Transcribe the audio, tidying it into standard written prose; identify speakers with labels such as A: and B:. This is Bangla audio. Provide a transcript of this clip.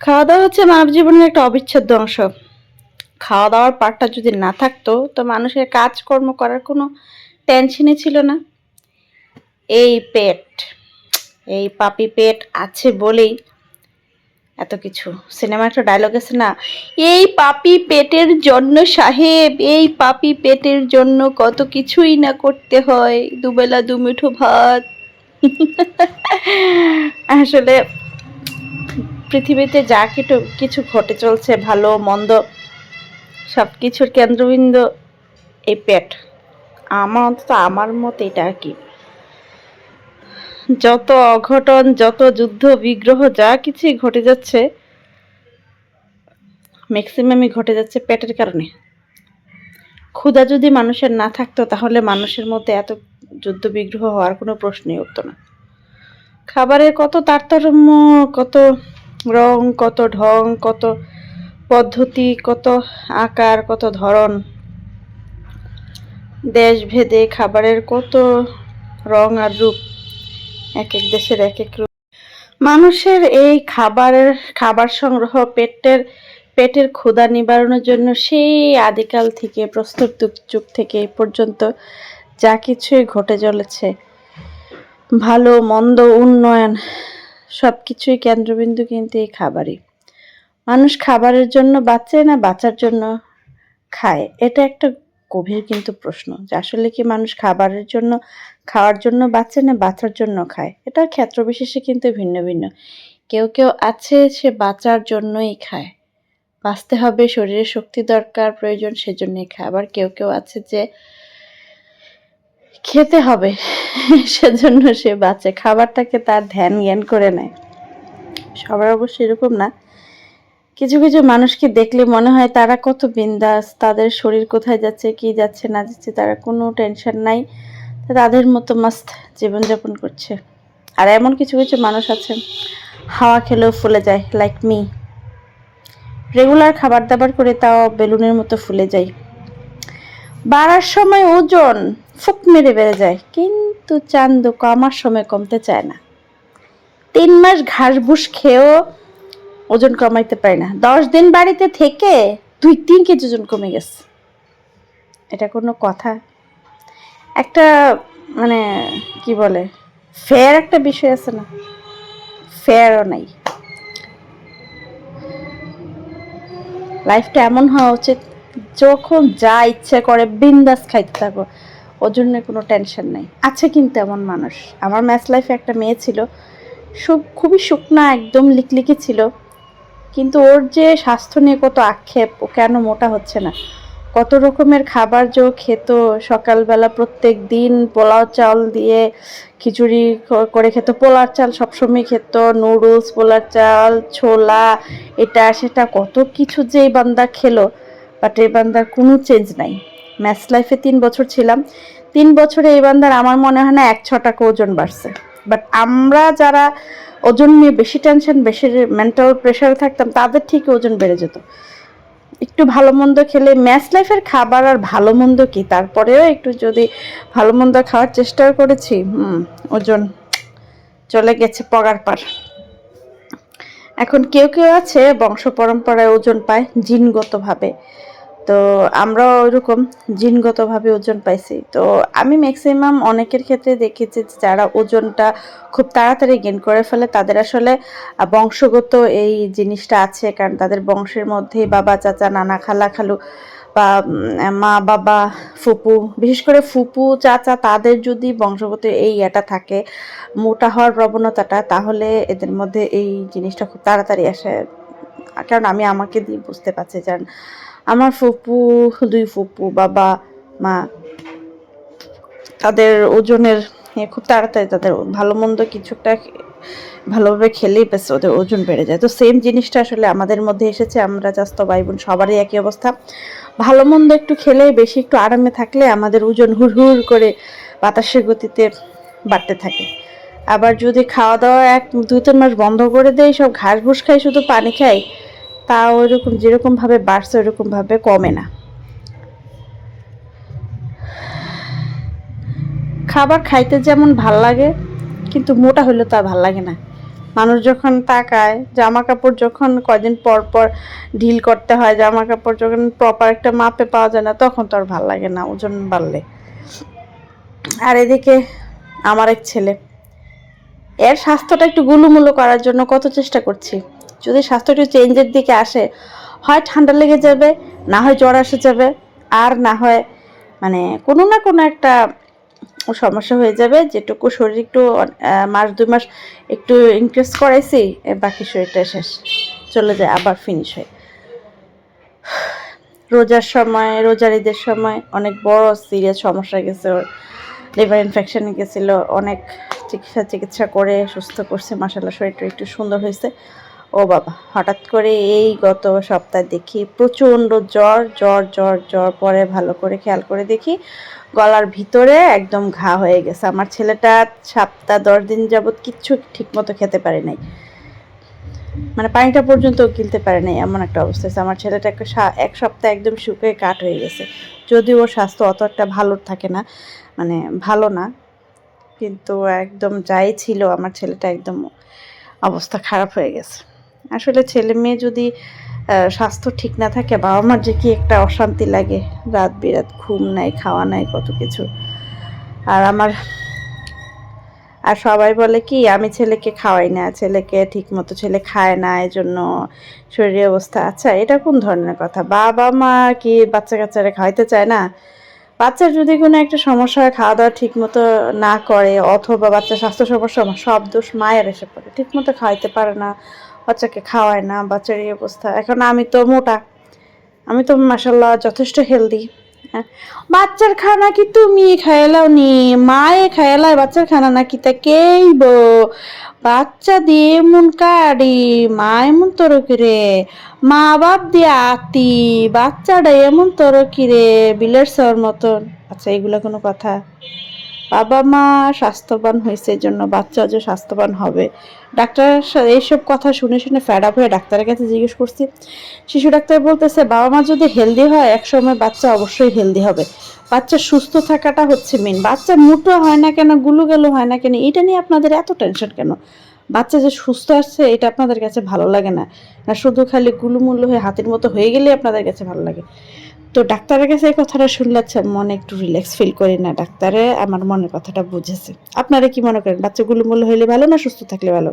A: খাওয়া দাওয়া হচ্ছে মানব জীবনের একটা অবিচ্ছেদ্য অংশ। খাওয়া দাওয়ার পার্টটা যদি না থাকতো তো মানুষের কাজকর্ম করার কোনো টেনশনই ছিল না। এই পেট, এই পাপি পেট আছে বলেই এত কিছু। সিনেমা একটা ডায়লগ আছে না, এই পাপি পেটের জন্য সাহেব, এই পাপি পেটের জন্য কত কিছুই না করতে হয়, দুবেলা দুমুঠো ভাত। আসলে পৃথিবীতে যা কিছু ঘটে চলছে, ভালো মন্দ, সব কিছুর কেন্দ্রবিন্দু এই পেট। আমার মতে এটা আর কি। যত অঘটন, যত যুদ্ধ বিগ্রহ, যা কিছুই ঘটে যাচ্ছে ম্যাক্সিমামই ঘটে যাচ্ছে পেটের কারণে। ক্ষুধা যদি মানুষের না থাকতো তাহলে মানুষের মধ্যে এত যুদ্ধ বিগ্রহ হওয়ার কোনো প্রশ্নই উঠতো না। খাবারের কত তারতম্য, কত রং, কত ঢং, কত পদ্ধতি, কত আকার, কত ধরন, দেশভেদে খাবারের কত রং আর রূপ, এক এক দেশের এক এক রূপ। মানুষের এই খাবার সংগ্রহ পেটের ক্ষুধা নিবারণের জন্য সেই আদিকাল থেকে, প্রস্তর যুগ থেকে এই পর্যন্ত যা কিছুই ঘটে চলেছে, ভালো মন্দ উন্নয়ন, সব কিছুই কেন্দ্রবিন্দু কিন্তু এই খাবারই। মানুষ খাবারের জন্য বাঁচে না বাঁচার জন্য খায়, এটা একটা গভীর কিন্তু প্রশ্ন, যে আসলে কি মানুষ খাওয়ার জন্য বাঁচে না বাঁচার জন্য খায়। এটা ক্ষেত্র বিশেষে কিন্তু ভিন্ন ভিন্ন। কেউ কেউ আছে সে বাঁচার জন্যই খায়, বাঁচতে হবে, শরীরে শক্তি দরকার, প্রয়োজন, সেজন্যই খায়। আবার কেউ কেউ আছে যে খেতে হবে সেজন্য সে বাঁচে, খাবারটাকে তার ধ্যান জ্ঞান করে নেয়। সবার অবশ্য এরকম না। কিছু কিছু মানুষকে দেখলে মনে হয় তারা কত বিন্দাস, তাদের শরীর কোথায় যাচ্ছে, কি যাচ্ছে না যাচ্ছে, তারা কোনো টেনশন নাই, তাদের মতো মাস্ত জীবনযাপন করছে। আর এমন কিছু কিছু মানুষ আছে হাওয়া খেলেও ফুলে যায়, লাইক মি। রেগুলার খাবার দাবার করে তাও বেলুনের মতো ফুলে যায়, বাড়ার সময় ওজন ফুক মেরে বেড়ে যায়, কিন্তু চান্দু কমার সময় কমতে চায় না। 3 মাস ঘাস ভুস খেয়েও ওজন কমাইতে পারে না, 10 দিন বাড়িতে থেকে 2-3 কেজি ওজন কমে গেছে। এটা কোনো কথা? একটা মানে কি বলে, ফেয়ার একটা বিষয় আছে না, ফেয়ারও নাই। লাইফটা এমন হওয়া উচিত যখন যা ইচ্ছে করে বিন্দাস খাইতে থাকো, ওজনের কোনো টেনশন নাই। আছে কিন্তু এমন মানুষ। আমার ম্যাথ লাইফে একটা মেয়ে ছিল, খুবই শুকনা, একদম লিকলিকে ছিল, কিন্তু ওর যে স্বাস্থ্য নিয়ে কত আক্ষেপ, ও কেন মোটা হচ্ছে না, কত রকমের খাবার যে খেত, সকালবেলা প্রত্যেক দিন পোলাও চাল দিয়ে খিচুড়ি করে খেত, পোলার চাল সবসময় খেত, নুডলস, পোলার চাল, ছোলা, এটা সেটা কত কিছু যে এই বান্দা খেলো, বাট এই বান্দার কোনো চেঞ্জ নাই। ম্যাথ লাইফে 3 বছর ছিলাম, 3 বছরে এই বান্দার আমার মনে হয় না 1-6 টাকা ওজন বাড়ছে। বাট আমরা যারা ওজন নিয়ে বেশি টেনশন, বেশি মেন্টাল প্রেশারে থাকতাম, তাদের ঠিক ওজন বেড়ে যেত। একটু ভালো মন্দ খেলে, ম্যাথ লাইফের খাবার আর ভালো মন্দ কি, তারপরেও একটু যদি ভালো মন্দ খাওয়ার চেষ্টাও করেছি, ওজন চলে গেছে পগার পার। এখন কেউ কেউ আছে বংশ পরম্পরায় ওজন পায় জিনগতভাবে, তো আমরাও ওইরকম জিনগতভাবে ওজন পাইছি। তো আমি ম্যাক্সিমাম অনেকের ক্ষেত্রে দেখেছি যারা ওজনটা খুব তাড়াতাড়ি গেইন করে ফেলে, তাদের আসলে বংশগত এই জিনিসটা আছে, কারণ তাদের বংশের মধ্যে বাবা, চাচা, নানা, খালা, খালু বা মা, বাবা, ফুপু, বিশেষ করে ফুপু, চাচা, তাদের যদি বংশগত এই এটা থাকে, মোটা হওয়ার প্রবণতাটা, তাহলে এদের মধ্যে এই জিনিসটা খুব তাড়াতাড়ি আসে। কারণ আমি আমাকে দিয়ে বুঝতে পারছি, কারণ আমার ফুপু, 2 ফুপু, বাবা, মা, তাদের ওজনের খুব তাড়াতাড়ি, তাদের ভালো মন্দ কিছুটা ভালোভাবে খেলেই বেশ ওদের ওজন বেড়ে যায়। তো সেম জিনিসটা আসলে আমাদের মধ্যে এসেছে, আমরা চাস্তো ভাই বোন সবারই একই অবস্থা। ভালো মন্দ একটু খেলে, বেশি একটু আরামে থাকলে আমাদের ওজন হুড় করে বাতাসের গতিতে বাড়তে থাকে। আবার যদি খাওয়া দাওয়া 1-2-3 মাস বন্ধ করে দেয়, সব ঘাস ঘুষ খাই, শুধু পানি খাই, তা ওইরকম যেরকমভাবে বাড়ছে ওইরকমভাবে কমে না। খাবার খাইতে যেমন ভাল লাগে, কিন্তু মোটা হইলে তো আর ভাল লাগে না। মানুষ যখন তাকায়, জামা কাপড় যখন কয়দিন পর পর ঢিল করতে হয়, জামা কাপড় যখন প্রপার একটা মাপে পাওয়া যায় না, তখন তো আর ভাল লাগে না ওজন বাড়লে। আর এদিকে আমার এক ছেলে, এর স্বাস্থ্যটা একটু গুলুমুলু করার জন্য কত চেষ্টা করছি। যদি স্বাস্থ্য একটু চেঞ্জের দিকে আসে, হয় ঠান্ডা লেগে যাবে, না হয় জ্বর এসে যাবে, আর না হয় মানে কোনো না কোনো একটা সমস্যা হয়ে যাবে। যেটুকু শরীর একটু মাস 2 মাস একটু ইনক্রিজ করাইছি, বাকি শরীরটা শেষ, চলে যায় আবার ফিনিশ হয়। রোজার সময়, রোজার ঈদের সময় অনেক বড় সিরিয়াস সমস্যা গেছে ওর, লিভার ইনফেকশনে গেছিলো, অনেক চিকিৎসা করে সুস্থ করছে, মাশাআল্লাহ শরীরটা একটু সুন্দর হয়েছে। ও বাবা, হঠাৎ করে এই গত সপ্তাহে দেখি প্রচণ্ড জ্বর জ্বর জ্বর জ্বর, পরে ভালো করে খেয়াল করে দেখি গলার ভিতরে একদম ঘা হয়ে গেছে। আমার ছেলেটা 7-10 দিন যাবৎ কিচ্ছু ঠিকমতো খেতে পারে নাই, মানে পানিটা পর্যন্ত গিলতে পারে নাই, এমন একটা অবস্থা হয়েছে। আমার ছেলেটা এক সপ্তাহ একদম শুকিয়ে কাঠ হয়ে গেছে। যদিও ওর স্বাস্থ্য অত একটা ভালো থাকে না, মানে ভালো না, কিন্তু একদম যাই ছিল আমার ছেলেটা একদম অবস্থা খারাপ হয়ে গেছে। আসলে ছেলে মেয়ে যদি স্বাস্থ্য ঠিক না থাকে, বাবা মার যে কি একটা অশান্তি লাগে, রাত বিরাত ঘুম নাই, খাওয়া নাই, কত কিছু। আর সবাই বলে কি আমি ছেলেকে খাওয়াই না, ছেলেকে ঠিক মতো ছেলে খায় না, এজন্য শরীরের অবস্থা। আচ্ছা, এটা কোন ধরনের কথা? বাবা মা কি বাচ্চা কাচ্চারা খাওয়াইতে চায় না? বাচ্চার যদি কোনো একটা সমস্যা হয়, খাওয়া দাওয়া ঠিক মতো না করে, অথবা বাচ্চার স্বাস্থ্য সমস্যা, সব দোষ মায়ের এসে পড়ে। ঠিক মতো খাওয়াইতে পারে না, বাচ্চাকে খাওয়ায় না, বাচ্চার এই অবস্থা। এখন আমি তো মোটা, আমি তো মাশাল্লাহ যথেষ্ট হেলদি। হ্যাঁ, বাচ্চার খানা কি তুমি খাইলাও নি? মায়ে খাইলাই বাচ্চার খানা নাকি? তা কেইব বাচ্চা দিয়ে এমন কাড়ি, মা এমন তরকিরে, মা বাপ দিয়ে আতি, বাচ্চাটা এমন তরকিরে বিলের সর মতন। আচ্ছা, এগুলো কোনো কথা? বাবা মা স্বাস্থ্যবান হয়েছে, এই জন্য বাচ্চা যে স্বাস্থ্যবান হবে। ডাক্তার এইসব কথা শুনে শুনে ফেড আপ হয়ে ডাক্তারের কাছে জিজ্ঞেস করছি। শিশু ডাক্তার বলতেছে বাবা মা যদি হেলদি হয়, একসময় বাচ্চা অবশ্যই হেলদি হবে। বাচ্চা সুস্থ থাকাটা হচ্ছে মেন। বাচ্চা মোটো হয় না কেন, গুলুগালু হয় না কেন, এটা নিয়ে আপনাদের এত টেনশন কেন? বাচ্চা যে সুস্থ আসছে এটা আপনাদের কাছে ভালো লাগে না, না শুধু খালি গুলুমুলু হয়ে হাতের মতো হয়ে গেলে আপনাদের কাছে ভালো লাগে? তো ডাক্তারের কাছে এই কথাটা শুনলে মনে একটু রিল্যাক্স ফিল করি না? ডাক্তারে আমার মনের কথাটা বুঝেছে। আপনারা কি মনে করেন, বাচ্চাগুলো মূল্য হইলে ভালো না সুস্থ থাকলে ভালো?